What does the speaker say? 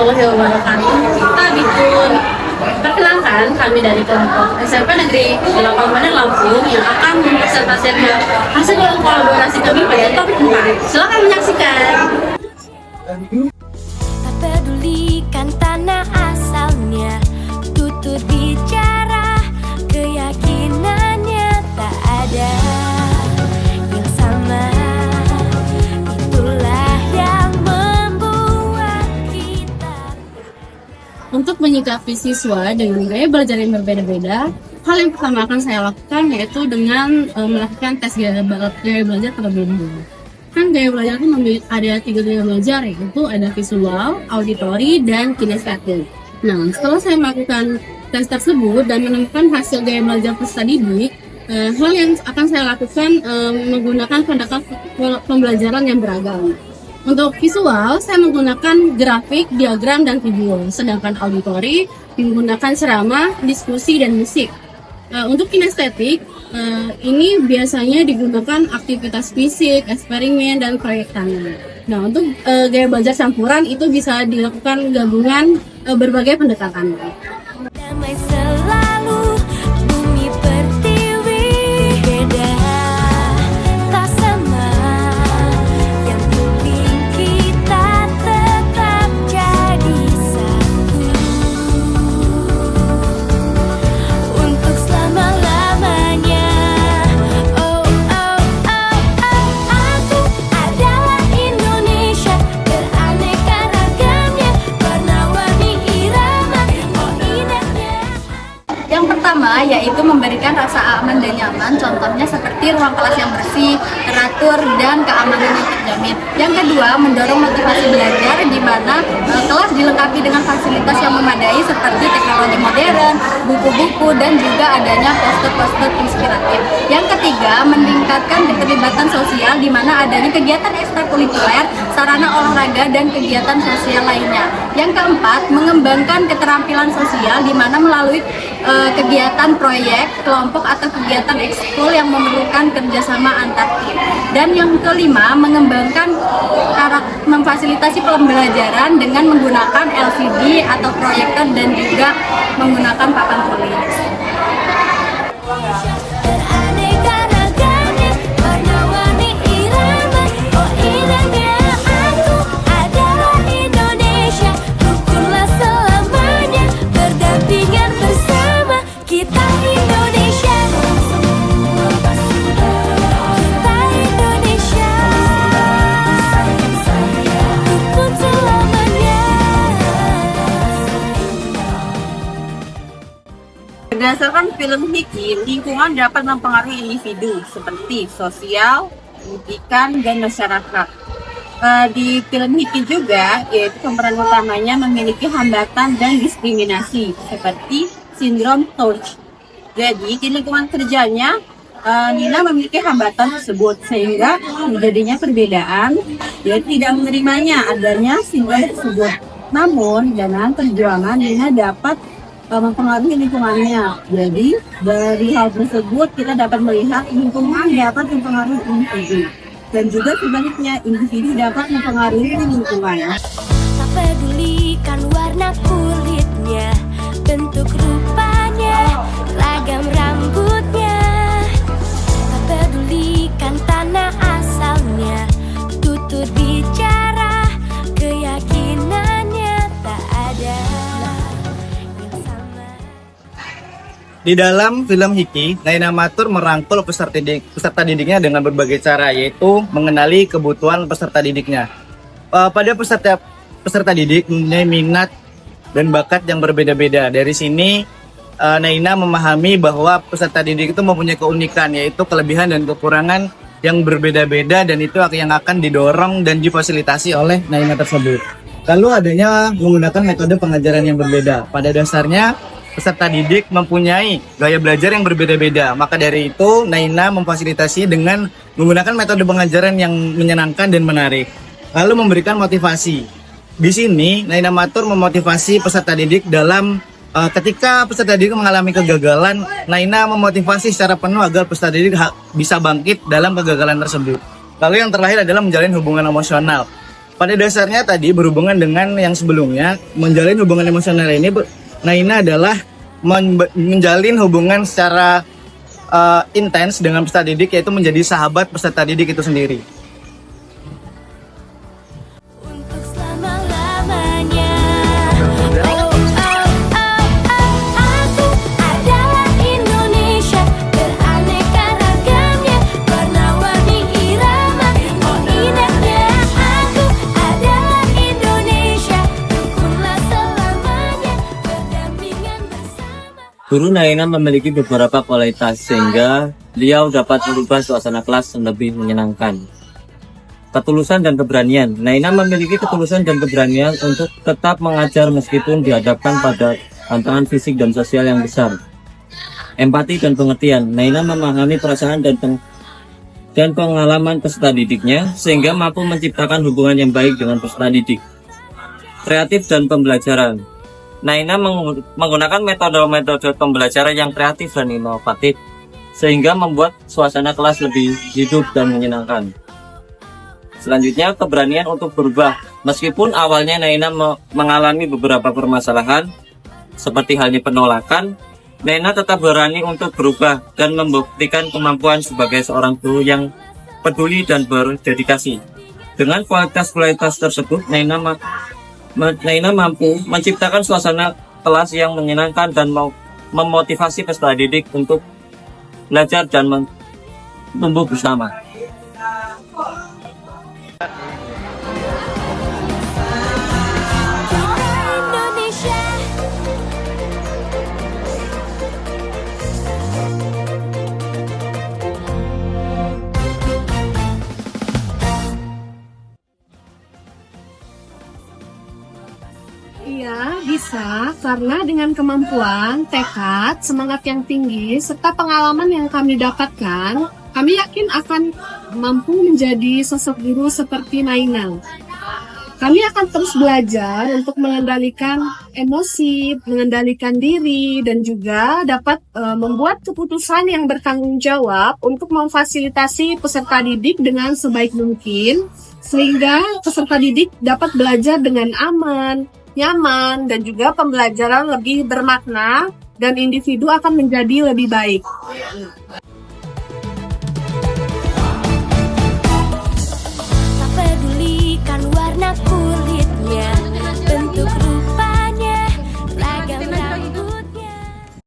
warahmatullahi wabarakatuh. Kita bikin perkenalkan kami dari kelompok SMP Negeri 8 Padang Lampung yang akan mempresentasikan hasil kolaborasi kami pada topik 4. Silakan menyaksikan. Tak pedulikan tanah asalnya, tutur bicara keyakinannya tak ada yang sama. Itulah yang membuat kita. Untuk menyikapi siswa dengan gaya belajar yang berbeda-beda, hal yang pertama akan saya lakukan yaitu dengan melakukan tes gaya belajar terlebih dahulu. Kan gaya belajar itu ada 3 gaya belajar, yaitu ada visual, auditory, dan kinestetik. Nah, setelah saya melakukan tes tersebut dan menemukan hasil gaya belajar peserta didik, hal yang akan saya lakukan menggunakan pendekatan pembelajaran yang beragam. Untuk visual, saya menggunakan grafik, diagram, dan video. Sedangkan auditory menggunakan ceramah, diskusi, dan musik. Untuk kinestetik, ini biasanya digunakan aktivitas fisik, eksperimen, dan proyek tangan. Nah, untuk gaya belajar campuran itu bisa dilakukan gabungan berbagai pendekatan. Damai selalu, bumi pertiwi beda, tak sama. Yang penting kita tetap jadi satu untuk selama-lamanya. Oh, oh, oh, oh, aku adalah Indonesia, beraneka ragamnya, warna-warni irama, oh indahnya. Yang pertama yaitu memberikan rasa aman dan nyaman, contohnya seperti ruang kelas yang bersih, teratur, dan keamanan yang terjamin. Yang kedua, mendorong motivasi belajar di mana kelas dilengkapi dengan fasilitas yang memadai seperti teknologi modern, buku-buku, dan juga adanya poster-poster inspiratif. Yang ketiga, meningkatkan keterlibatan sosial di mana adanya kegiatan ekstrakurikuler, sarana olahraga, dan kegiatan sosial lainnya. Yang keempat, mengembangkan keterampilan sosial di mana melalui kegiatan proyek, kelompok, atau kegiatan ekskul yang memerlukan kerjasama antar tim. Dan yang kelima, mengembangkan memfasilitasi pembelajaran dengan menggunakan LCD atau proyektor dan juga menggunakan papan tulis. Beraneka ragamnya, warna-warni irama, oh indahnya. Aku adalah Indonesia, rukunlah selamanya, berdampingan bersama, kita Indonesia. Kita Indonesia, rukun selamanya. Berdasarkan film Hiki, lingkungan dapat mempengaruhi individu seperti sosial, pendidikan, dan masyarakat. Di film Hiki juga, yaitu pemeran utamanya memiliki hambatan dan diskriminasi seperti sindrom Touch. Jadi di lingkungan kerjanya, Nina memiliki hambatan tersebut sehingga terjadinya perbedaan. Dia tidak menerimanya adanya sindrom tersebut. Namun dengan perjuangan Nina dapat mempengaruhi lingkungannya. Jadi dari hal tersebut kita dapat melihat lingkungan dapat mempengaruhi individu dan juga sebaliknya individu dapat mempengaruhi lingkungan. Tak pedulikan warna kulitnya, bentuk rupanya, ragam rambutnya. Tak pedulikan tanah asalnya, tutur bicara keyakinannya tak ada yang sama. Di dalam film Hiki, Naina Matur merangkul peserta didiknya dengan berbagai cara, yaitu mengenali kebutuhan peserta didiknya. Pada peserta didik mempunyai minat dan bakat yang berbeda-beda. Dari sini, Naina memahami bahwa peserta didik itu mempunyai keunikan, yaitu kelebihan dan kekurangan yang berbeda-beda, dan itu yang akan didorong dan difasilitasi oleh Naina tersebut. Lalu adanya menggunakan metode pengajaran yang berbeda. Pada dasarnya, peserta didik mempunyai gaya belajar yang berbeda-beda. Maka dari itu, Naina memfasilitasi dengan menggunakan metode pengajaran yang menyenangkan dan menarik. Lalu memberikan motivasi. Di sini, Naina Matur memotivasi peserta didik dalam ketika peserta didik mengalami kegagalan, Naina memotivasi secara penuh agar peserta didik bisa bangkit dalam kegagalan tersebut. Lalu yang terakhir adalah menjalin hubungan emosional. Pada dasarnya tadi berhubungan dengan yang sebelumnya, menjalin hubungan emosional ini, Naina adalah menjalin hubungan secara intens dengan peserta didik, yaitu menjadi sahabat peserta didik itu sendiri. untuk selama-lamanya. Oh, oh, oh, oh, aku adalah Indonesia, beraneka ragamnya, warna-warni irama. Oh indahnya aku adalah Indonesia, rukunlah selamanya, berdampingan bersama. Guru Naina memiliki beberapa kualitas sehingga beliau dapat merubah suasana kelas yang lebih menyenangkan. Ketulusan dan keberanian. Naina memiliki ketulusan dan keberanian untuk tetap mengajar meskipun dihadapkan pada tantangan fisik dan sosial yang besar. Empati dan pengertian. Naina memahami perasaan dan pengalaman peserta didiknya sehingga mampu menciptakan hubungan yang baik dengan peserta didik. Kreatif dan pembelajaran. Naina menggunakan metode-metode pembelajaran yang kreatif dan inovatif sehingga membuat suasana kelas lebih hidup dan menyenangkan. Selanjutnya, keberanian untuk berubah. Meskipun awalnya Naina mengalami beberapa permasalahan seperti halnya penolakan, Naina tetap berani untuk berubah dan membuktikan kemampuan sebagai seorang guru yang peduli dan berdedikasi. Dengan kualitas-kualitas tersebut, Naina mampu menciptakan suasana kelas yang menyenangkan dan memotivasi peserta didik untuk belajar dan tumbuh bersama. Indonesia. Iya, bisa. Karena dengan kemampuan, tekad, semangat yang tinggi, serta pengalaman yang kami dapatkan, kami yakin akan mampu menjadi sosok guru seperti Naina. Kami akan terus belajar untuk mengendalikan emosi, mengendalikan diri, dan juga dapat membuat keputusan yang bertanggung jawab untuk memfasilitasi peserta didik dengan sebaik mungkin, sehingga peserta didik dapat belajar dengan aman, nyaman, dan juga pembelajaran lebih bermakna, dan individu akan menjadi lebih baik. Tak pedulikan warna kulit.